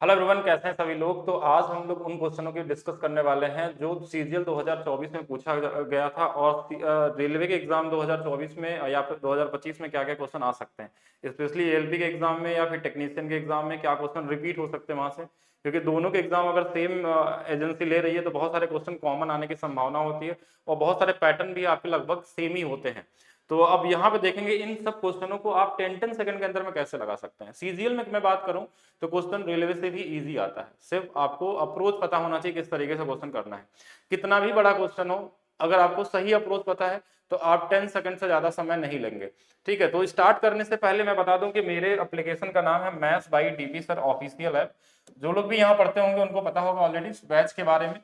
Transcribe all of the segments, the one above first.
Hello everyone, कैसे हैं सभी लोग। तो आज हम लोग उन क्वेश्चनों की डिस्कस करने वाले हैं जो सीजीएल 2024 में पूछा गया था और रेलवे के एग्जाम 2024 में या फिर 2025 में क्या क्या क्वेश्चन आ सकते हैं। स्पेशली एलपी के एग्जाम में या फिर टेक्नीशियन के एग्जाम में क्या क्वेश्चन रिपीट हो सकते हैं वहां से, क्योंकि दोनों के एग्जाम अगर सेम एजेंसी ले रही है तो बहुत सारे क्वेश्चन कॉमन आने की संभावना होती है और बहुत सारे पैटर्न भी आपके लगभग सेम ही होते हैं। तो अब यहाँ पे देखेंगे इन सब क्वेश्चनों को आप 10 सेकंड के अंदर में कैसे लगा सकते हैं। सीजीएल में मैं बात करूं तो क्वेश्चन रेलवे से भी इजी आता है, सिर्फ आपको अप्रोच पता होना चाहिए किस तरीके से क्वेश्चन करना है। कितना भी बड़ा क्वेश्चन हो, अगर आपको सही अप्रोच पता है तो आप 10 सेकंड से ज्यादा समय नहीं लेंगे। ठीक है, तो स्टार्ट करने से पहले मैं बता दूं कि मेरे एप्लीकेशन का नाम है maths by DP sir official app. जो लोग भी यहाँ पढ़ते होंगे उनको पता होगा ऑलरेडी इस बैच के बारे में।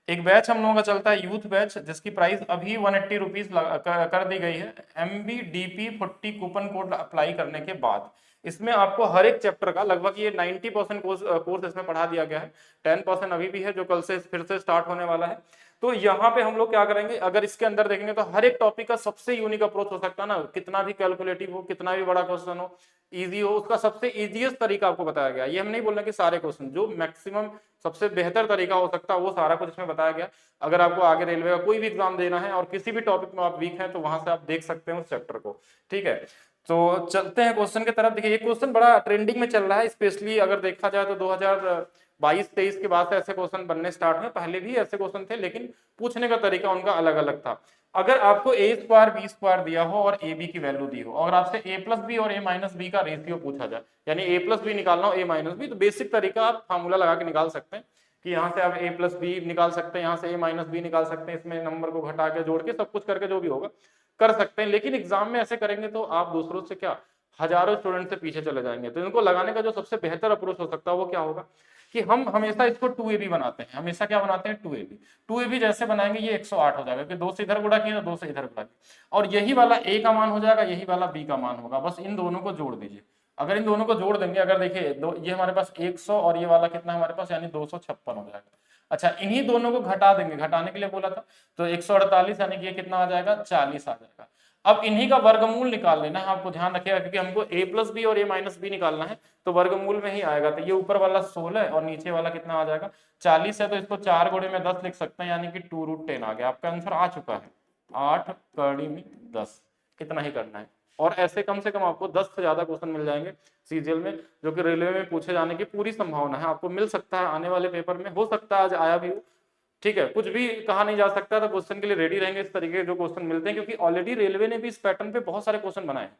एक बैच हम लोगों का चलता है यूथ बैच, जिसकी प्राइस अभी 180 रुपीज कर दी गई है MBDP40 कूपन कोड अप्लाई करने के बाद। इसमें आपको हर एक चैप्टर का लगभग ये 90% कोर्स इसमें पढ़ा दिया गया है। 10% अभी भी है जो कल से फिर से स्टार्ट होने वाला है। तो यहाँ पे हम लोग क्या करेंगे, अगर इसके अंदर देखेंगे तो हर एक टॉपिक का सबसे यूनिक अप्रोच हो सकता है ना, कितना भी कैलकुलेटिव हो, कितना भी बड़ा क्वेश्चन हो, इजी हो, उसका सबसे इजीएस्ट तरीका आपको बताया गया। ये हम नहीं बोल रहे कि सारे क्वेश्चन, जो मैक्सिमम सबसे बेहतर तरीका हो सकता है वो सारा कुछ इसमें बताया गया। अगर आपको आगे रेलवे का कोई भी एग्जाम देना है और किसी भी टॉपिक में आप वीक हैं तो वहां से आप देख सकते हैं उस चैप्टर को। ठीक है, तो चलते हैं क्वेश्चन की तरफ। देखिए ये क्वेश्चन बड़ा ट्रेंडिंग में चल रहा है, स्पेशली अगर देखा जाए तो 2022-23 के बाद से ऐसे क्वेश्चन बनने स्टार्ट हुए। पहले भी ऐसे क्वेश्चन थे लेकिन पूछने का तरीका उनका अलग अलग था। अगर आपको ए स्क्वायर बी स्क्वायर दिया हो और ए बी की वैल्यू दी हो, और आपसे ए प्लस बी और ए माइनस बी का रेशियो पूछा जाए, यानी ए प्लस बी निकालना हो ए माइनस बी, तो बेसिक तरीका आप फार्मूला लगा के निकाल सकते हैं कि यहाँ से आप ए प्लस बी निकाल सकते हैं, यहाँ से ए माइनस बी निकाल सकते हैं, इसमें नंबर को घटा के जोड़ के सब कुछ करके जो भी होगा कर सकते हैं। लेकिन एग्जाम में ऐसे करेंगे तो आप दूसरों से क्या, हजारों स्टूडेंट से पीछे चले जाएंगे। तो इनको लगाने का जो सबसे बेहतर अप्रोच हो सकता है वो क्या होगा कि हम हमेशा इसको 2ab बनाते हैं। हमेशा क्या बनाते हैं, 2ab। 2ab जैसे बनाएंगे ये 108 हो जाएगा कि 2 से इधर गुणा किया तो 2 से इधर गुणा किया, और यही वाला a का मान हो जाएगा, यही वाला b का मान होगा। बस इन दोनों को जोड़ दीजिए। अगर इन दोनों को जोड़ देंगे, अगर देखिए ये हमारे पास 100 और ये वाला कितना हमारे पास, यानी 256 हो जाएगा। अच्छा, इन्हीं दोनों को घटा देंगे, घटाने के लिए बोला था, तो 148 यानी कि ये कितना आ जाएगा, 40 आ जाएगा। अब इन्हीं का वर्गमूल निकाल लेना है, आपको ध्यान रखिएगा, क्योंकि हमको a प्लस बी और a माइनस बी निकालना है, तो वर्गमूल में ही आएगा। तो ये ऊपर वाला 16 और नीचे वाला कितना आ जाएगा, 40 है, तो इसको 4 गुणे में 10 लिख सकते हैं, यानी कि 2√10 आ गया। आपका आंसर आ चुका है 8 कड़ी में 10। इतना ही करना है, और ऐसे कम से कम आपको 10 से ज्यादा क्वेश्चन मिल जाएंगे सीजीएल में, जो कि रेलवे में पूछे जाने की पूरी संभावना है। आपको मिल सकता है आने वाले पेपर में, हो सकता है आज आया भी हो। ठीक है, कुछ भी कहा नहीं जा सकता, तो क्वेश्चन के लिए रेडी रहेंगे इस तरीके के जो क्वेश्चन मिलते हैं, क्योंकि ऑलरेडी रेलवे ने भी इस पैटर्न पे बहुत सारे क्वेश्चन बनाए हैं।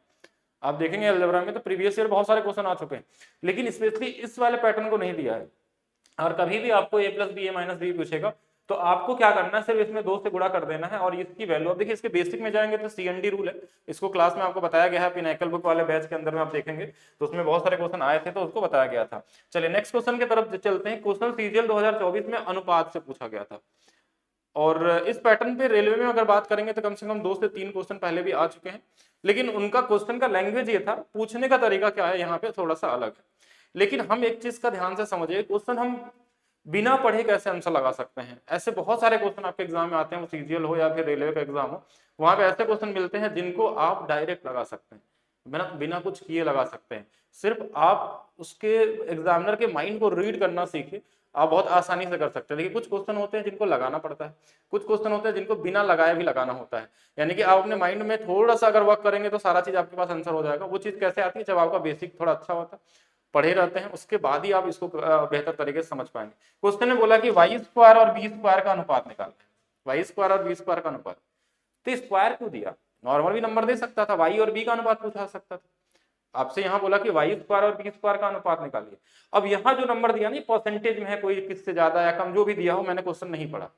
आप देखेंगे अलजेब्रा में तो प्रीवियस ईयर बहुत सारे क्वेश्चन आ चुके हैं, लेकिन स्पेशली इस वाले पैटर्न को नहीं दिया है। और कभी भी आपको ए प्लस बी ए माइनस बी पूछेगा तो आपको क्या करना है, सिर्फ इसमें 2 से गुणा कर देना है, और इसकी वैल्यू अब देखिए, इसके बेसिक में जाएंगे तो सीएनडी रूल है, इसको क्लास में आपको बताया गया है, पिनाकल बुक वाले बैच के अंदर में आप देखेंगे तो उसमें बहुत सारे क्वेश्चन आए थे तो उसको बताया गया था। चलिए नेक्स्ट क्वेश्चन की तरफ चलते हैं। क्वेश्चन सीजीएल 2024 में अनुपात से पूछा गया था, और इस पैटर्न पे रेलवे में अगर बात करेंगे तो कम से कम 2 से 3 क्वेश्चन पहले भी आ चुके हैं, लेकिन उनका क्वेश्चन का लैंग्वेज ये था, पूछने का तरीका क्या है यहाँ पे थोड़ा सा अलग है। लेकिन हम एक चीज का ध्यान से समझिए, क्वेश्चन हम बिना पढ़े कैसे आंसर लगा सकते हैं। ऐसे बहुत सारे क्वेश्चन आपके एग्जाम में आते हैं, वो सीजीएल हो या फिर रेलवे का एग्जाम हो, वहां पे ऐसे क्वेश्चन मिलते हैं जिनको आप डायरेक्ट लगा सकते हैं, बिना बिना कुछ किए लगा सकते हैं। सिर्फ आप उसके एग्जामिनर के माइंड को रीड करना सीखिए, आप बहुत आसानी से कर सकते हैं। देखिए कुछ क्वेश्चन होते हैं जिनको लगाना पड़ता है, कुछ क्वेश्चन होते हैं जिनको बिना लगाए भी लगाना होता है। यानी कि आप अपने माइंड में थोड़ा सा अगर वर्क करेंगे तो सारा चीज आपके पास आंसर हो जाएगा। वो चीज कैसे आती है, जब आपका बेसिक थोड़ा अच्छा होता है, पढ़े रहते हैं, उसके बाद ही आप इसको बेहतर तरीके से समझ पाएंगे। क्वेश्चन ने बोला कि वाई स्क्वायर और बी स्क्वायर का अनुपात निकालना है। वाई स्क्वायर और बी स्क्वायर का अनुपात, तो स्क्वायर क्यों दिया, नॉर्मल भी नंबर दे सकता था, वाई और बी का अनुपात पूछा सकता था। आपसे यहाँ बोला कि वाई स्क्वायर और बी स्क्वायर का अनुपात निकालिए। अब यहाँ जो नंबर दिया ना, परसेंटेज में है, कोई किससे ज्यादा या कम जो भी दिया हो, मैंने क्वेश्चन नहीं पढ़ा,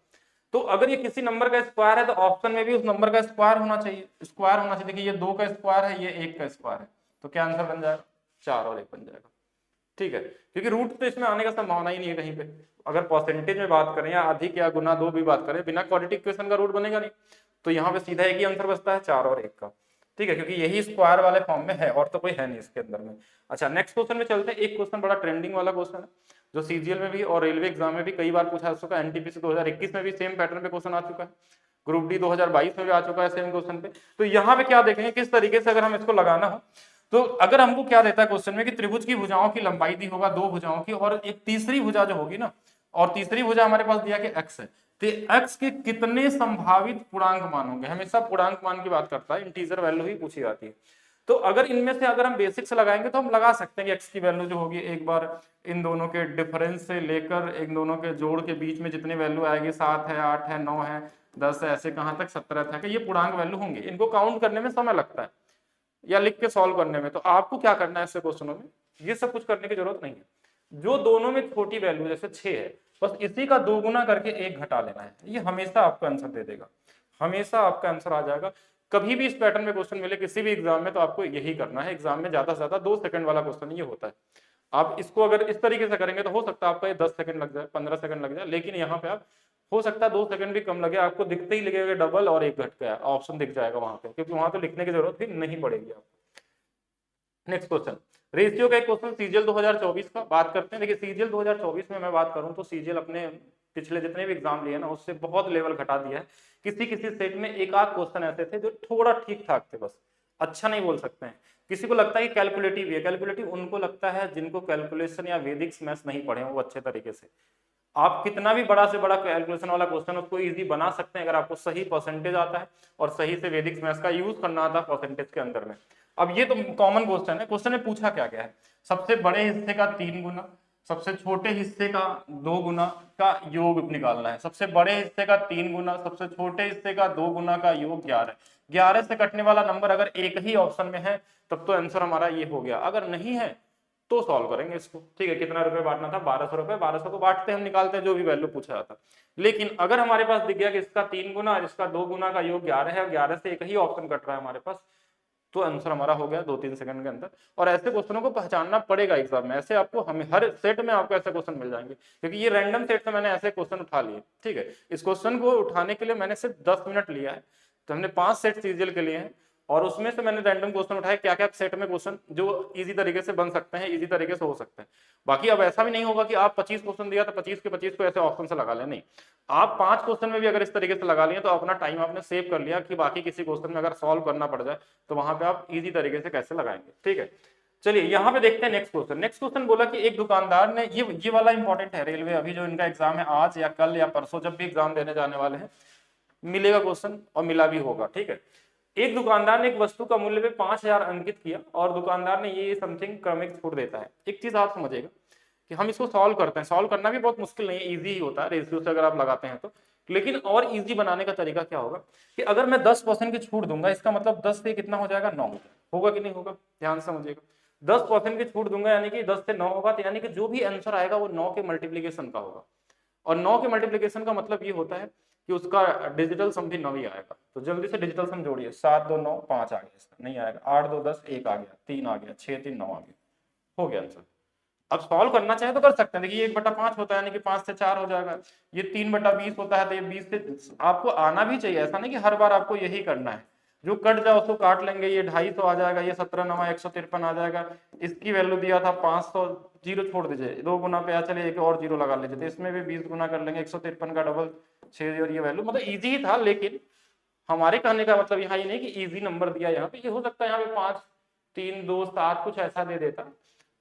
तो अगर ये किसी नंबर का स्क्वायर है तो ऑप्शन में भी उस नंबर का स्क्वायर होना चाहिए, स्क्वायर होना चाहिए। देखिए ये 2 का स्क्वायर है, ये 1 का स्क्वायर है, तो क्या आंसर बन जाएगा, 4 और 1 बन जाएगा। ठीक है, क्योंकि रूट तो इसमें आने का संभावना ही नहीं है कहीं पे। अगर परसेंटेज में बात करें या अधिक या गुना 2 भी बात करें, बिना क्वाड्रेटिक इक्वेशन का रूट बनेगा नहीं, तो यहाँ पे सीधा एक ही आंसर बचता है, 4 और 1 का। ठीक है, क्योंकि यही स्क्वायर वाले फॉर्म में है और तो कोई है नहीं इसके अंदर में। अच्छा नेक्स्ट क्वेश्चन में चलते हैं। एक क्वेश्चन बड़ा ट्रेंडिंग वाला क्वेश्चन है, जो सीजीएल में भी और रेलवे एग्जाम में भी कई बार पूछा जा चुका है। एनटीपीसी 2021 में भी सेम पैटर्न पे क्वेश्चन आ चुका है, ग्रुप डी 2022 में भी आ चुका है सेम क्वेश्चन पे। तो यहाँ पे क्या देखेंगे, किस तरीके से अगर हम इसको लगाना हो, तो अगर हमको क्या देता है क्वेश्चन में कि त्रिभुज की भुजाओं की लंबाई दी होगा 2 भुजाओं की, और एक तीसरी भुजा जो होगी ना, और तीसरी भुजा हमारे पास दिया कि x है, तो x के कितने संभावित पूर्णांक मान होंगे। हमेशा पूर्णांक मान की बात करता है, इंटीजर वैल्यू ही पूछी जाती है। तो अगर इनमें से अगर हम बेसिक से लगाएंगे तो हम लगा सकते हैं कि x की वैल्यू जो होगी, एक बार इन दोनों के डिफरेंस से लेकर इन दोनों के जोड़ के बीच में जितनी वैल्यू आएगी, 7 है, 8 है, 9 है, 10 है, ऐसे कहां तक 17 तक, ये पूर्णांक वैल्यू होंगे। इनको काउंट करने में समय लगता है या लिख के सॉल्व करने में। तो आपको क्या करना है ऐसे क्वेश्चनों में, ये सब कुछ करने की जरूरत नहीं है। जो दोनों में छोटी वैल्यू जैसे 6 है, बस इसी का 2 गुना करके 1 घटा लेना है, ये हमेशा आपको आंसर दे देगा, हमेशा आपका आंसर आ जाएगा। कभी भी इस पैटर्न में क्वेश्चन मिले किसी भी एग्जाम में तो आपको यही करना है। एग्जाम में ज्यादा से ज्यादा 2 सेकंड वाला क्वेश्चन ये होता है। आप इसको अगर इस तरीके से करेंगे तो हो सकता है आपका ये 10 सेकंड लग जाए, 15 सेकंड लग जाए, लेकिन यहाँ पे आप हो सकता है 2 सेकंड भी कम लगे, आपको दिखते ही लगेगा डबल और 1 घट गया, ऑप्शन दिख जाएगा वहां पे, क्योंकि वहां तो लिखने की जरूरत भी नहीं पड़ेगी आपको। नेक्स्ट क्वेश्चन, रेशियो का एक क्वेश्चन सीजीएल 2024 का बात करते हैं। देखिए सीजीएल 2024 में मैं बात करूं तो सीजीएल अपने पिछले जितने भी एग्जाम लिए ना उससे बहुत लेवल घटा दिया है। किसी किसी सेट में एक आध क्वेश्चन ऐसे थे जो थोड़ा ठीक ठाक थे, बस अच्छा नहीं बोल सकते हैं। किसी को लगता है कि कैलकुलेटिव है, कैलकुलेटिव उनको लगता है जिनको कैलकुलेशन या वैदिक मैथ्स नहीं पढ़े वो अच्छे तरीके से। आप कितना भी बड़ा से बड़ा कैलकुलेशन वाला क्वेश्चन उसको इजी बना सकते हैं अगर आपको सही परसेंटेज आता है और सही से वैदिक मैथ्स का यूज करना आता है परसेंटेज के अंदर में। अब ये तो कॉमन क्वेश्चन है, क्वेश्चन में पूछा क्या क्या है, सबसे बड़े हिस्से का 3 गुना, सबसे छोटे हिस्से का 2 गुना का योग निकालना है। सबसे बड़े हिस्से का 3 गुना, सबसे छोटे हिस्से का 2 गुना का योग 11। 11 से कटने वाला नंबर अगर एक ही ऑप्शन में है तब तो आंसर हमारा ये हो गया, अगर नहीं है तो सॉल्व करेंगे इसको। ठीक है, कितना रुपए बांटना था, 1200 रुपए, 1200 को बांटते हम निकालते हैं जो भी वैल्यू पूछा जाता। लेकिन अगर हमारे पास दिख गया कि इसका 3 गुना और इसका 2 गुना का योग 11 है और 11 से एक ही ऑप्शन कट रहा है हमारे पास, तो आंसर हमारा हो गया 2-3 सेकंड के अंदर। और ऐसे क्वेश्चनों को पहचानना पड़ेगा एग्जाम में, ऐसे आपको हमें हर सेट में आपको ऐसे क्वेश्चन मिल जाएंगे, क्योंकि ये रैंडम सेट से मैंने ऐसे क्वेश्चन उठा लिए। ठीक है, इस क्वेश्चन को उठाने के लिए मैंने सिर्फ 10 मिनट लिया है, तो हमने 5 सेट सीजीएल के लिए हैं और उसमें से मैंने रैंडम क्वेश्चन उठाए क्या क्या सेट में क्वेश्चन जो इजी तरीके से बन सकते हैं, इजी तरीके से हो सकते हैं। बाकी अब ऐसा भी नहीं होगा कि आप 25 क्वेश्चन दिया तो 25 के 25 को ऐसे ऑप्शन से लगा लें, नहीं, आप 5 क्वेश्चन में भी अगर इस तरीके से लगा लिए तो अपना टाइम आपने सेव कर लिया कि बाकी किसी क्वेश्चन में अगर सॉल्व करना पड़ जाए तो वहां पे आप इजी तरीके से कैसे लगाएंगे। ठीक है, चलिए यहाँ पे देखते हैं नेक्स्ट क्वेश्चन। नेक्स्ट क्वेश्चन बोला कि एक दुकानदार ने, ये वाला इंपॉर्टेंट है, रेलवे अभी जो इनका एग्जाम है आज या कल या परसों जब भी एग्जाम देने जाने वाले हैं मिलेगा क्वेश्चन और मिला भी होगा। ठीक है, एक दुकानदार ने एक वस्तु का मूल्य पे 5000 अंकित किया और दुकानदार ने ये समथिंग क्रमिक छूट देता है। एक चीज आप समझिएगा कि हम इसको सॉल्व करते हैं, सॉल्व करना भी बहुत मुश्किल नहीं है, इजी ही होता है रेशियो से अगर आप लगाते हैं तो। लेकिन और इजी बनाने का तरीका क्या होगा कि अगर मैं 10% की छूट दूंगा, इसका मतलब 10 से कितना हो जाएगा, 9 होगा कि नहीं होगा, ध्यान समझिएगा। 10% की छूट दूंगा यानी कि 10 से 9 होगा, तो यानी कि जो भी आंसर आएगा वो 9 के मल्टीप्लीकेशन का होगा। और 9 के मल्टीप्लीकेशन का मतलब ये होता है कि उसका डिजिटल सम भी 9 ही आएगा। तो जल्दी से डिजिटल सम जोड़िए, 7 2 9 5 आ गया, इसका नहीं आएगा, 8 2 10 1 आ गया, 3 आ गया, 6 3 9 आ गया, हो गया आंसर। अब सॉल्व करना चाहे तो कर सकते हैं, देखिए 1/5 होता है यानी कि 5 से 4 हो जाएगा, ये 3/20 होता है तो ये 20 से, आपको आना भी चाहिए, ऐसा नहीं कि हर बार आपको यही करना है। जो कट जाए उसको काट लेंगे, ये 250 आ जाएगा, ये 17 9 153 आ जाएगा, इसकी वैल्यू दिया था 500, जीरो छोड़ दीजिए, 2 गुना पे चलिए एक और जीरो लगा लीजिए, तो इसमें भी 20 गुना कर लेंगे, 153 का डबल 6 और ये वैल्यू, मतलब इजी ही था। लेकिन हमारे कहने का मतलब यहाँ ये नहीं कि इजी नंबर दिया यहाँ पे, ये हो सकता है यहाँ पे 5 3 2 7 कुछ ऐसा दे देता,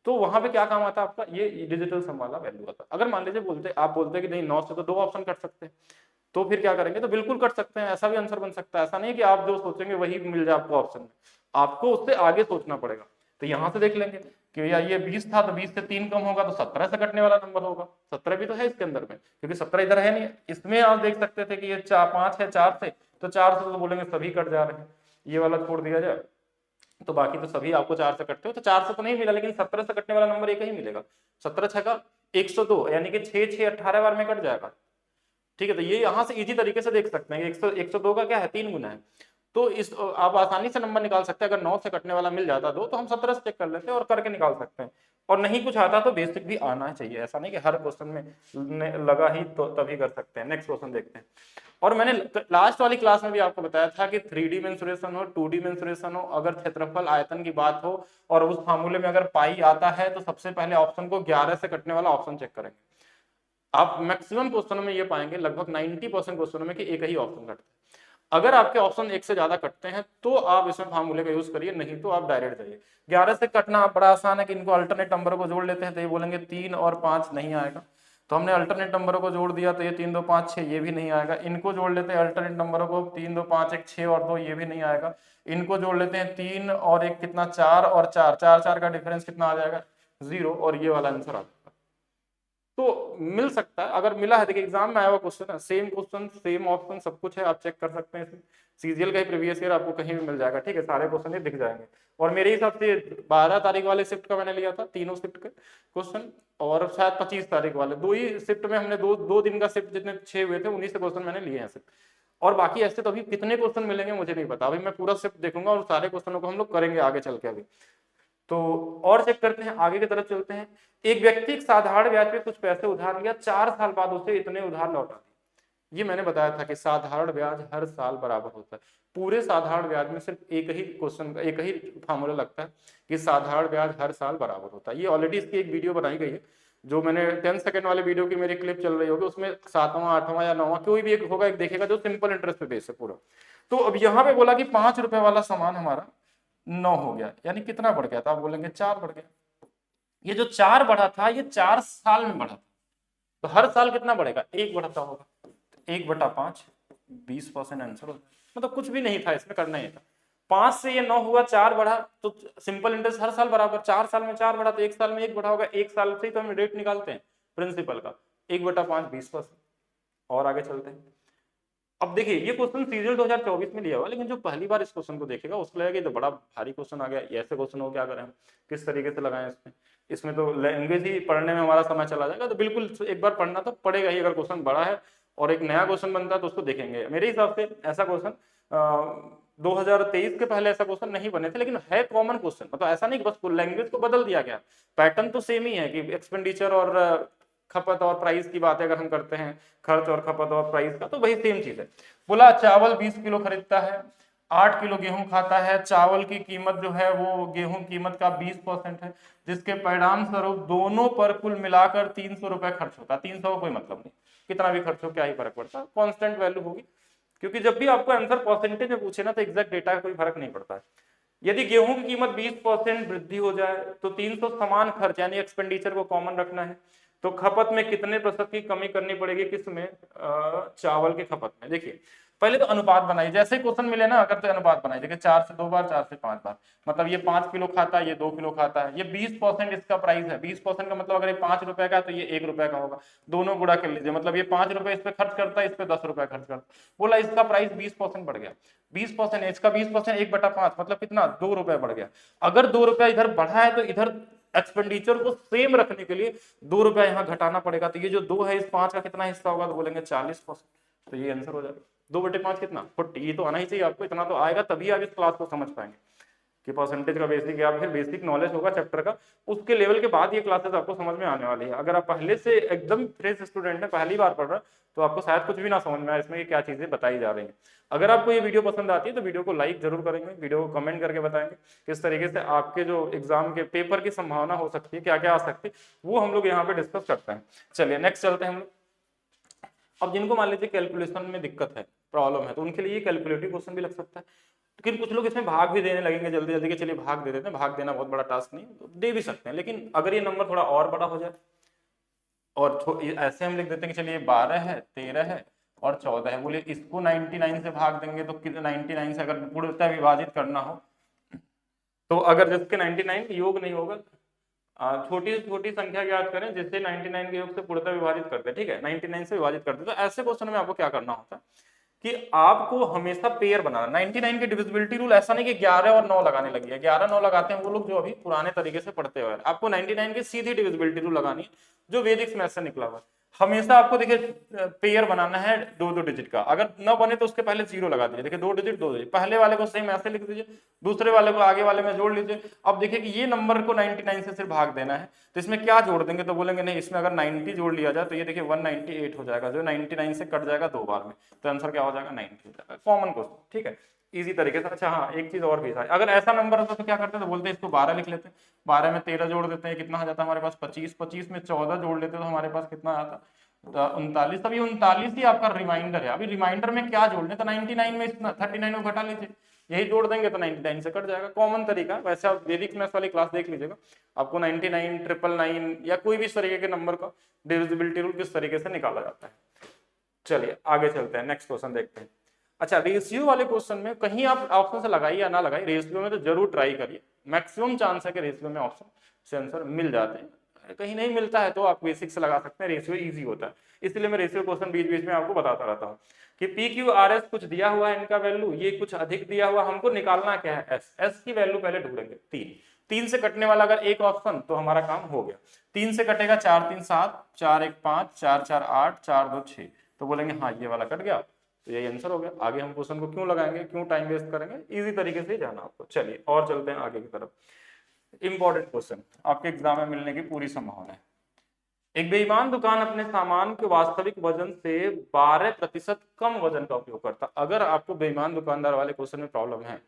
तो वहां पे क्या काम आता आपका, ये डिजिटल सम वाला वैल्यू आता। अगर मान लीजिए आप बोलते कि नहीं 9 से तो 2 ऑप्शन कट सकते हैं, तो फिर क्या करेंगे, तो बिल्कुल कट सकते हैं, ऐसा भी आंसर बन सकता है। ऐसा नहीं कि आप जो सोचेंगे वही मिल जाए आपको ऑप्शन में, आपको उससे आगे सोचना पड़ेगा। तो यहाँ से देख लेंगे कि भैया ये 20 था तो 20 से 3 कम होगा तो 17 से कटने वाला नंबर होगा, 17 भी तो है इसके अंदर में, क्योंकि 17 इधर है नहीं। इसमें आप देख सकते थे कि ये 5 है 4 से, तो 4 से तो बोलेंगे सभी कट जा रहे हैं, ये वाला छोड़ दिया जाए तो बाकी तो सभी आपको 4 से कटते हो, तो 4 से तो नहीं मिला, लेकिन 17 से कटने वाला नंबर एक ही मिलेगा। 17 छका 102 यानी कि 6 6 18 बार में कट जाएगा। ठीक है, तो ये यहाँ से इजी तरीके से देख सकते हैं कि 102 का क्या है, 3 गुना है, तो इस आप आसानी से नंबर निकाल सकते हैं। अगर 9 से कटने वाला मिल जाता 2 तो हम 17 से चेक कर लेते हैं और करके निकाल सकते हैं। और नहीं कुछ आता तो बेसिक भी आना चाहिए, ऐसा नहीं कि हर क्वेश्चन में लगा ही तो तभी कर सकते हैं। नेक्स्ट क्वेश्चन देखते हैं। और मैंने लास्ट वाली क्लास में भी आपको बताया था कि 3D मेंसुरेशन हो 2D मेंसुरेशन हो, अगर क्षेत्रफल आयतन की बात हो और उस फार्मूले में अगर पाई आता है तो सबसे पहले ऑप्शन को 11 से कटने वाला ऑप्शन चेक करेंगे। आप मैक्सिमम क्वेश्चनों में ये पाएंगे, लगभग 90% क्वेश्चनों में कि एक ही ऑप्शन कटता है। अगर आपके ऑप्शन एक से ज्यादा कटते हैं तो आप इसमें फार्मूले का यूज करिए, नहीं तो आप डायरेक्ट जाइए। 11 से कटना बड़ा आसान है कि इनको अल्टरनेट नंबर को जोड़ लेते हैं, तो ये बोलेंगे 3 और 5 नहीं आएगा, तो हमने अल्टरनेट नंबरों को जोड़ दिया, तो ये 3 2 5 6 ये भी नहीं आएगा। इनको जोड़ लेते हैं अल्टरनेट नंबरों को, 3 2 5 1 6 और 2 ये भी नहीं आएगा। इनको जोड़ लेते हैं 3 और 1 कितना 4 और 4 4 4 का डिफरेंस कितना आ जाएगा 0, और ये वाला आंसर आ जाएगा। तो मिल सकता है, अगर मिला है, देखिए एग्जाम में आया हुआ क्वेश्चन है, सेम क्वेश्चन सेम ऑप्शन सब कुछ है, आप चेक कर सकते हैं इसमें। सीजीएल का ही प्रीवियस ईयर आपको कहीं भी मिल जाएगा, ठीक है, सारे क्वेश्चन ही दिख जाएंगे। और मेरे हिसाब से 12 तारीख वाले शिफ्ट का मैंने लिया था, तीनों शिफ्ट के क्वेश्चन, और शायद 25 तारीख वाले, दो ही शिफ्ट में हमने दो दिन का शिफ्ट जितने 6 हुए थे उन्हीं से क्वेश्चन मैंने लिए हैं शिफ्ट। और बाकी ऐसे तो अभी कितने क्वेश्चन मिलेंगे मुझे नहीं पता, अभी मैं पूरा शिफ्ट देखूंगा और सारे क्वेश्चनों को हम लोग करेंगे आगे चल के अभी। तो और चेक करते हैं, आगे की तरफ चलते हैं। एक व्यक्ति एक साधारण ब्याज पे कुछ पैसे उधार लिया, 4 साल बाद उसे इतने उधार लौटा दिए। ये मैंने बताया था कि साधारण ब्याज हर साल बराबर होता है। पूरे साधारण ब्याज में सिर्फ एक ही क्वेश्चन का एक ही फार्मूला लगता है कि साधारण ब्याज हर साल बराबर होता है। ये ऑलरेडी इसकी एक वीडियो बनाई गई है, जो मैंने 10 सेकंड वाले वीडियो की मेरी क्लिप चल रही होगी, उसमें 7वां 8वां या 9वां कोई भी एक होगा, एक देखेगा जो सिंपल इंटरेस्ट पे बेस है पूरा। तो अब यहाँ पे बोला कि 5 रुपए वाला सामान हमारा 9 हो गया, यानी कितना बढ़ गया था, आप बोलेंगे 4 बढ़ गया। ये जो 4 बढ़ा था ये 4 साल में बढ़ा था, तो हर साल कितना बढ़ेगा, 1 बढ़ता होगा, 1/5 20% आंसर होता है। मतलब कुछ भी नहीं था इसमें, करना ही था। 5 से ये 9 हुआ, 4 बढ़ा, तो सिंपल इंटरेस्ट हर साल बराबर, 4 साल में 4 बढ़ा तो 1 साल में 1 बढ़ा होगा। 1 साल से ही तो हम रेट निकालते हैं प्रिंसिपल का, 1/5 20%। और आगे चलते हैं। अब देखिए ये क्वेश्चन सीजीएल 2024 में लिया हुआ, लेकिन जो पहली बार इस क्वेश्चन को देखेगा उसको लगेगा कि तो बड़ा भारी क्वेश्चन आ गया, ये ऐसे क्वेश्चन हो क्या करें हम, किस तरीके से लगाएं इसमें, इसमें तो लैंग्वेज ही पढ़ने में हमारा समय चला जाएगा। तो बिल्कुल एक बार पढ़ना तो पड़ेगा ही, अगर क्वेश्चन बड़ा है और एक नया क्वेश्चन बनता है तो उसको देखेंगे। मेरे हिसाब से ऐसा क्वेश्चन 2023 के पहले ऐसा क्वेश्चन नहीं बने थे, लेकिन है कॉमन क्वेश्चन, मतलब ऐसा नहीं कि बस लैंग्वेज को बदल दिया गया, पैटर्न तो सेम ही है कि एक्सपेंडिचर और खपत और प्राइस की बात अगर हम करते हैं, खर्च और खपत और प्राइस का, तो वही सेम चीज है। बोला चावल 20 किलो खरीदता है, 8 किलो गेहूं खाता है, चावल की कीमत जो है वो गेहूं कीमत का 20% है, जिसके परिणाम स्वरूप दोनों पर कुल मिलाकर 300 रुपए खर्च होता है। 300 का कोई मतलब नहीं, कितना भी खर्च हो क्या ही फर्क पड़ता है, कॉन्स्टेंट वैल्यू होगी, क्योंकि जब भी आपको आंसर परसेंटेज में पूछे ना तो एग्जैक्ट डेटा का कोई फर्क नहीं पड़ता है। यदि गेहूं की कीमत 20% वृद्धि हो जाए तो 300 समान खर्च, यानी एक्सपेंडिचर को कॉमन रखना है, तो खपत में कितने प्रतिशत की कमी करनी पड़ेगी, किसमें, चावल के खपत में। देखिए पहले तो अनुपात बनाइए, जैसे क्वेश्चन मिले ना अगर तो अनुपात बनाइए, देखिए 4 से 2 बार 4 से 5 बार, मतलब ये 5 किलो खाता है, ये 2 किलो खाता है, ये 20% इसका प्राइस है। 20% का मतलब अगर ये 5 रुपए का है तो ये 1 रुपए का होगा, दोनों गुणा कर लीजिए, मतलब ये 5 रुपए इस पे खर्च करता है, इस पे 10 रुपए खर्च करता है। बोला इसका प्राइस 20% बढ़ गया, 20% इसका 20% 1/5 मतलब कितना, 2 रुपए बढ़ गया। अगर 2 रुपया इधर बढ़ा है तो इधर एक्सपेंडिचर को सेम रखने के लिए 2 रुपया यहाँ घटाना पड़ेगा, तो ये जो 2 है इस 5 का कितना हिस्सा होगा, तो बोलेंगे 40%, तो ये आंसर हो जाएगा। 2/5 कितना 40, ये तो आना ही चाहिए आपको, इतना तो आएगा तभी आप इस क्लास को समझ पाएंगे कि परसेंटेज का बेसिक, या फिर बेसिक नॉलेज होगा चैप्टर का, उसके लेवल के बाद ये क्लासेस आपको समझ में आने वाली है। अगर आप पहले से एकदम फ्रेश स्टूडेंट है, पहली बार पढ़ रहे हैं, तो आपको शायद कुछ भी ना समझ में आए इसमें क्या चीजें बताई जा रही हैं। अगर आपको ये वीडियो पसंद आती है तो वीडियो को लाइक जरूर करेंगे, वीडियो को कमेंट करके बताएंगे किस तरीके से आपके जो एग्जाम के पेपर की संभावना हो सकती है, क्या क्या आ सकती है, वो हम लोग यहाँ पे डिस्कस करते हैं। चलिए नेक्स्ट चलते हैं हम लोग। अब जिनको मान लीजिए कैलकुलेशन में दिक्कत है, प्रॉब्लम है, तो उनके लिए ये कैलकुलेटिव क्वेश्चन भी लग सकता है। लेकिन कुछ लोग इसमें भाग भी देने लगेंगे जल्दी जल्दी के, चलिए भाग दे देते हैं, भाग देना बहुत बड़ा टास्क नहीं, तो दे भी सकते हैं, लेकिन अगर ये नंबर थोड़ा और बड़ा हो जाए और ऐसे हम लिख देते हैं कि चलिए 12 है, 13 है और 14 है, बोलिए इसको 99 से भाग देंगे तो 99 से अगर पूर्णतः विभाजित करना हो, तो अगर जिसके 99 योग नहीं होगा, छोटी से छोटी संख्या ज्ञात करें जिससे 99 के योग से पूर्णतः विभाजित कर दे, ठीक है, 99 से विभाजित कर दे। तो ऐसे क्वेश्चन में आपको क्या करना होता है कि आपको हमेशा पेयर बनाना। 99 की डिविजिबिलिटी रूल ऐसा नहीं कि 11 और 9 लगाने लगी है, 11 9 लगाते हैं वो लोग जो अभी पुराने तरीके से पढ़ते हुए, आपको 99 की सीधी डिविजिबिलिटी रूल लगानी है जो वैदिक मैथ से निकला हुआ है। हमेशा आपको देखिए पेयर बनाना है 2-2 डिजिट का, अगर न बने तो उसके पहले 0 लगा दीजिए, देखिए 2 डिजिट 2 डिजिट, पहले वाले को सेम ऐसे लिख दीजिए, दूसरे वाले को आगे वाले में जोड़ लीजिए। अब देखिए कि ये नंबर को 99 से सिर्फ भाग देना है, तो इसमें क्या जोड़ देंगे, तो बोलेंगे नहीं इसमें अगर 90 जोड़ लिया जाए तो ये देखिए 198 हो जाएगा, जो 99 से कट जाएगा 2 बार में, तो आंसर क्या हो जाएगा 90 हो जाएगा। कॉमन क्वेश्चन, ठीक है, इजी तरीके से। अच्छा हाँ, एक चीज और भी था, अगर ऐसा नंबर होता तो क्या करते हैं, तो बोलते हैं इसको 12 लिख लेते हैं, 12 में 13 जोड़ देते हैं, कितना आ जाता है हमारे पास 25, 25 में 14 जोड़ लेते तो हमारे पास कितना आता 39, तभी 39 ही आपका रिमाइंडर है। अभी रिमाइंडर में क्या जोड़ने, तो 99 में 39 को घटा लीजिए, यही जोड़ देंगे तो 99 से कट जाएगा। कॉमन तरीका, वैसे आप वैदिक मैथ्स वाली क्लास देख लीजिएगा, आपको 99, 999 या कोई भी इस तरीके के नंबर का डिविजिबिलिटी रूल किस तरीके से निकाला जाता है। चलिए आगे चलते हैं, नेक्स्ट क्वेश्चन देखते हैं। अच्छा, रेशियो वाले क्वेश्चन में कहीं आप ऑप्शन से लगाइए या ना लगाइए, रेशियो में तो जरूर ट्राई करिए, मैक्सिमम चांस है कि रेशियो में ऑप्शन से आंसर मिल जाते हैं। कहीं नहीं मिलता है तो आप बेसिक से लगा सकते हैं, रेशियो इजी होता है, इसलिए मैं रेशियो क्वेश्चन बीच बीच में आपको बताता रहता हूँ कि पी क्यू आर एस कुछ दिया हुआ है, इनका वैल्यू ये कुछ अधिक दिया हुआ, हमको निकालना क्या है एस। एस की वैल्यू पहले ढूंढेंगे, 3 से कटने वाला अगर एक ऑप्शन तो हमारा काम हो गया। 3 से कटेगा 4 3 7, 4 1 5, 4 4 8, 4 2 6, तो बोलेंगे हाँ ये वाला कट गया, तो यही आंसर हो गया। आगे हम क्वेश्चन को क्यों लगाएंगे, क्यों टाइम वेस्ट करेंगे, इजी तरीके से जाना आपको। चलिए और चलते हैं आगे की तरफ। इंपॉर्टेंट क्वेश्चन आपके एग्जाम में मिलने की पूरी संभावना है। एक बेईमान दुकान अपने सामान के वास्तविक वजन से 12% कम वजन का उपयोग करता। अगर आपको बेईमान दुकानदार वाले क्वेश्चन में प्रॉब्लम है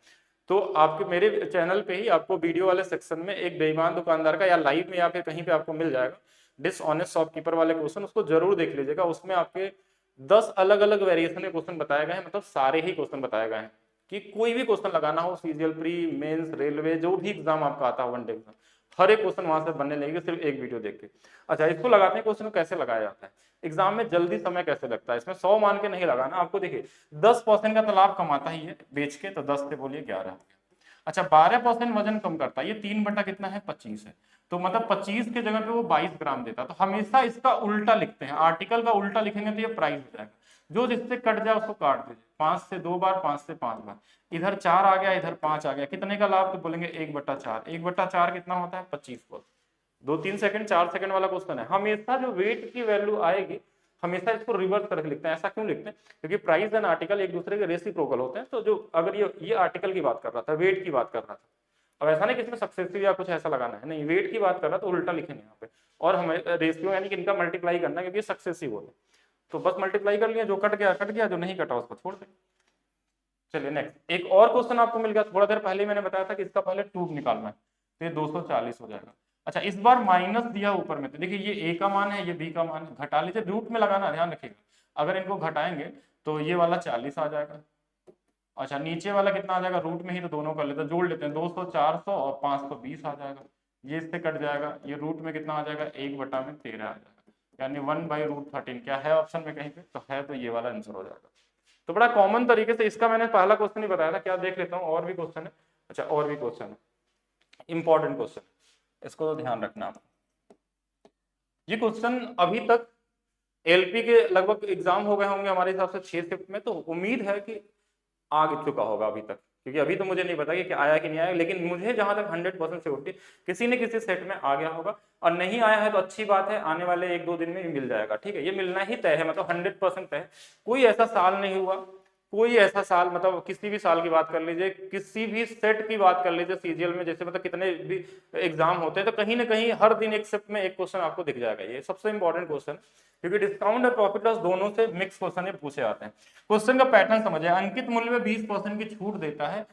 तो आपके मेरे चैनल पे ही आपको वीडियो वाले सेक्शन में एक बेईमान दुकानदार का या लाइव में या फिर कहीं पे आपको मिल जाएगा डिसऑनेस्ट शॉपकीपर वाले क्वेश्चन, उसको जरूर देख लीजिएगा। उसमें आपके 10 अलग अलग वेरिएशन के क्वेश्चन बताए गए हैं, मतलब सारे ही क्वेश्चन बताए गए हैं कि कोई भी क्वेश्चन लगाना हो, सीजीएल प्री, मेंस, रेलवे, जो भी एग्जाम आपका आता है, वनडे एग्जाम, हर एक क्वेश्चन वहां से बनने लगेगा सिर्फ एक वीडियो देख के। अच्छा, इसको लगाते हैं, क्वेश्चन को कैसे लगाया जाता है, एग्जाम में जल्दी समय कैसे लगता है, इसमें 100 मान के नहीं लगाना आपको। देखिए 10% का तो लाभ कमाता ही है बेच के, तो 10 से बोलिए 11। अच्छा, 12% वजन कम करता है, ये 3 बटा कितना है 25 है, तो मतलब 25 के जगह पे वो 22 ग्राम देता है। तो हमेशा इसका उल्टा लिखते हैं, आर्टिकल का उल्टा लिखेंगे तो ये प्राइस हो जाएगा। जो जिससे कट जाए उसको काट दीजिए, 5 से 2 बार, 5 से 5 बार, इधर 4 आ गया, इधर 5 आ गया, कितने का लाभ, तो बोलेंगे 1/4। 1/4 कितना होता है 25 पर। 2-3 सेकंड 4 सेकंड वाला क्वेश्चन है। हमेशा जो वेट की वैल्यू आएगी हमेशा इसको रिवर्स करके लिखते हैं। ऐसा क्यों लिखते हैं, क्योंकि प्राइस एंड आर्टिकल एक दूसरे के रेसिप्रोकल होते हैं। तो जो अगर ये आर्टिकल की बात कर रहा था, वेट की बात कर रहा था, अब ऐसा नहीं कि इसमें सक्सेसिव या कुछ ऐसा लगाना है, नहीं, वेट की बात कर रहा तो उल्टा लिखेंगे यहाँ पे, और हमें रेशियो यानी कि इनका मल्टीप्लाई करना, क्योंकि सक्सेसिव होते हैं, तो बस मल्टीप्लाई कर लिया, जो कट गया, जो नहीं कटा उसको छोड़ दें। चलिए नेक्स्ट, एक और क्वेश्चन आपको मिल गया। थोड़ा देर पहले मैंने बताया था कि इसका पहले ट्रूथ निकालना है, तो ये 240 हो जाएगा। अच्छा, इस बार माइनस दिया ऊपर में, तो देखिए ये ए का मान है, ये बी का मान है, घटा लीजिए, रूट में लगाना, ध्यान रखिएगा। अगर इनको घटाएंगे तो ये वाला 40 आ जाएगा। अच्छा, नीचे वाला कितना आ जाएगा, रूट में ही तो दोनों कर लेते हैं, जोड़ लेते हैं, 200, 400 और 520 आ जाएगा। ये इससे कट जाएगा, ये रूट में कितना आ जाएगा, 1/13 आ जाएगा, यानी 1/√13। क्या है ऑप्शन में कहीं पे, तो है, तो ये वाला आंसर हो जाएगा। तो बड़ा कॉमन तरीके से, इसका मैंने पहला क्वेश्चन ही बताया था, क्या देख लेता हूँ और भी क्वेश्चन है। अच्छा, और भी क्वेश्चन है, इंपॉर्टेंट क्वेश्चन, इसको तो ध्यान रखना आप। ये क्वेश्चन अभी तक एलपी के लगभग एग्जाम हो गए होंगे हमारे हिसाब से 6 शिफ्ट में, तो उम्मीद है कि आ चुका होगा अभी तक, क्योंकि अभी तो मुझे नहीं पता कि आया कि नहीं आया, लेकिन मुझे जहां तक 100% श्योरिटी किसी न किसी सेट में आ गया होगा। और नहीं आया है तो अच्छी बात है, आने वाले 1-2 दिन में मिल जाएगा, ठीक है, ये मिलना ही तय है, मतलब 100% तय है। कोई ऐसा साल नहीं हुआ, कोई ऐसा साल, मतलब किसी भी साल की बात कर लीजिए, किसी भी सेट की बात कर लीजिए, सीजीएल में जैसे मतलब कितने भी एग्जाम होते हैं, तो कहीं ना कहीं हर दिन एक शिफ्ट में एक क्वेश्चन आपको दिख जाएगा। ये सबसे इंपॉर्टेंट क्वेश्चन, क्योंकि डिस्काउंट और प्रॉफिट लॉस दोनों से मिक्स क्वेश्चन ये पूछे जाते हैं। क्वेश्चन का पैटर्न समझिए, अंकित मूल्य में 20% की छूट देता है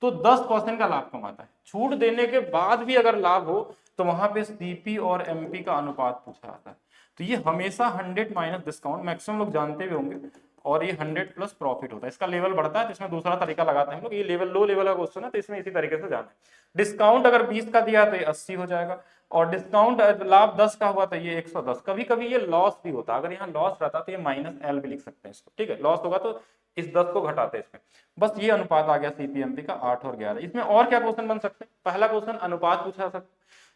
तो 10% का लाभ कमाता है। छूट देने के बाद भी अगर लाभ हो तो वहां पे सीपी और एमपी का अनुपात पूछा जाता है। तो ये हमेशा 100 माइनस डिस्काउंट, मैक्सिमम लोग जानते भी होंगे, और ये 100 प्लस प्रॉफिट होता है। इसका लेवल बढ़ता है तो इसमें दूसरा तरीका लगाते हैं हम लोग, ये लेवल लो लेवल का क्वेश्चन है तो इसमें इसी तरीके से जाना है। डिस्काउंट अगर 20 का दिया तो ये 80 हो जाएगा, और डिस्काउंट लाभ 10 का हुआ तो ये 110। कभी कभी ये लॉस भी होता है, अगर यहाँ लॉस रहता तो ये -L भी लिख सकते हैं इसको, ठीक है, लॉस होगा तो इस 10 को घटाते हैं इसमें। बस ये अनुपात आ गया सीपीएमपी का 8 और 11। इसमें और क्या क्वेश्चन बन सकते हैं, पहला क्वेश्चन अनुपात पूछा जा सकता है,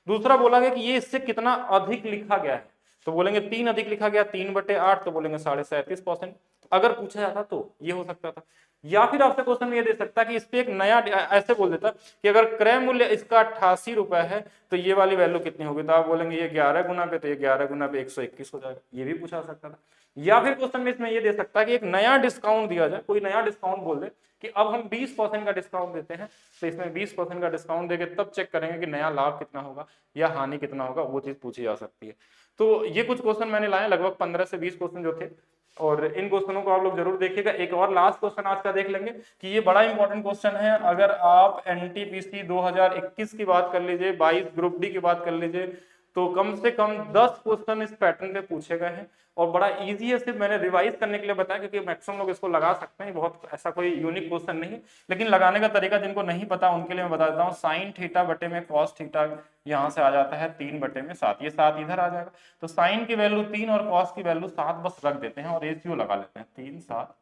दूसरा बोला गया कि ये इससे कितना अधिक लिखा गया है, तो बोलेंगे 3 अधिक लिखा गया, 3/8, तो बोलेंगे 37%। अगर पूछा जाता तो ये हो सकता था, या फिर आपसे क्वेश्चन ये दे सकता है कि इस पे एक नया ऐसे बोल देता कि अगर क्रय मूल्य इसका 88 रुपए है तो ये वाली वैल्यू कितनी होगी, तो आप बोलेंगे ये 11 गुना पे, तो ये 11 गुना पे 121 हो जाएगा, ये भी पूछा सकता था। या फिर क्वेश्चन में इसमें ये दे सकता है कि एक नया डिस्काउंट दिया जाए, कोई नया डिस्काउंट बोल दे कि अब हम 20% का डिस्काउंट देते हैं, तो इसमें 20% का डिस्काउंट देके तब चेक करेंगे कि नया लाभ कितना होगा या हानि कितना होगा, वो चीज पूछी जा सकती है। तो ये कुछ क्वेश्चन मैंने लाए, लगभग 15 से 20 क्वेश्चन जो थे, और इन क्वेश्चनों को आप लोग जरूर देखिएगा। एक और लास्ट क्वेश्चन आज का देख लेंगे कि ये बड़ा इंपॉर्टेंट क्वेश्चन है। अगर आप एनटीपीसी 2021 की बात कर लीजिए, 22 ग्रुप डी की बात कर लीजिए, तो कम से कम 10 क्वेश्चन इस पैटर्न पे पूछे गए हैं और बड़ा इजी है, सिर्फ मैंने रिवाइज करने के लिए बताया क्योंकि मैक्सिमम लोग इसको लगा सकते हैं, बहुत ऐसा कोई यूनिक क्वेश्चन नहीं है, लेकिन लगाने का तरीका जिनको नहीं पता उनके लिए मैं बता देता हूँ। साइन थीटा बटे में कॉस थीटा यहाँ से आ जाता है 3/7, ये 7 इधर आ जाएगा, तो साइन की वैल्यू 3 और कॉस की वैल्यू 7 बस रख देते हैं और रेशियो लगा लेते हैं 3 7,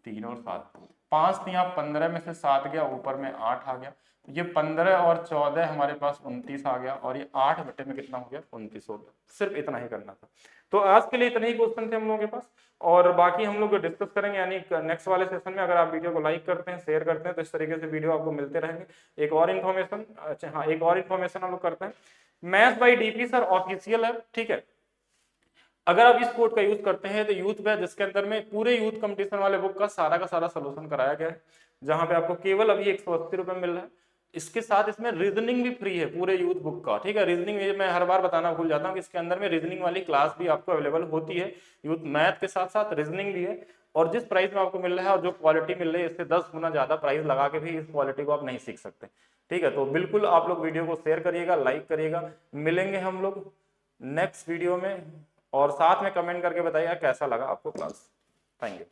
3 और 7, 5 3 15 में से 7 गया, ऊपर में 8 आ गया, ये 15 और 14 हमारे पास 29 आ गया और ये 8 बटे में कितना हो गया 29 हो गया। सिर्फ इतना ही करना था। तो आज के लिए इतने ही क्वेश्चन थे हम लोगों के पास और बाकी हम लोग डिस्कस करेंगे यानी नेक्स्ट वाले सेशन में। अगर आप वीडियो को लाइक करते हैं, शेयर करते हैं तो इस तरीके से वीडियो आपको मिलते रहेंगे। एक और इन्फॉर्मेशन, अच्छा हाँ, एक और इन्फॉर्मेशन हम लोग करते हैं, maths by DP sir official है, ठीक है। अगर आप इस कोड का यूज करते हैं तो यूथ बैच, जिसके अंदर में पूरे यूथ कंपटीशन वाले बुक का सारा सोल्यूशन कराया गया है, जहां पे आपको केवल अभी 180 रुपए मिल रहा है। इसके साथ इसमें रीजनिंग भी फ्री है पूरे यूथ बुक का, ठीक है। रीजनिंग मैं हर बार बताना भूल जाता हूँ कि इसके अंदर में रीजनिंग वाली क्लास भी आपको अवेलेबल होती है, यूथ मैथ के साथ साथ रीजनिंग भी है। और जिस प्राइस में आपको मिल रहा है और जो क्वालिटी मिल रही है, इससे 10 गुना ज्यादा प्राइस लगा के भी इस क्वालिटी को आप नहीं सीख सकते, ठीक है। तो बिल्कुल आप लोग वीडियो को शेयर करिएगा, लाइक करिएगा। मिलेंगे हम लोग नेक्स्ट वीडियो में और साथ में कमेंट करके बताइएगा कैसा लगा आपको क्लास। Thank you.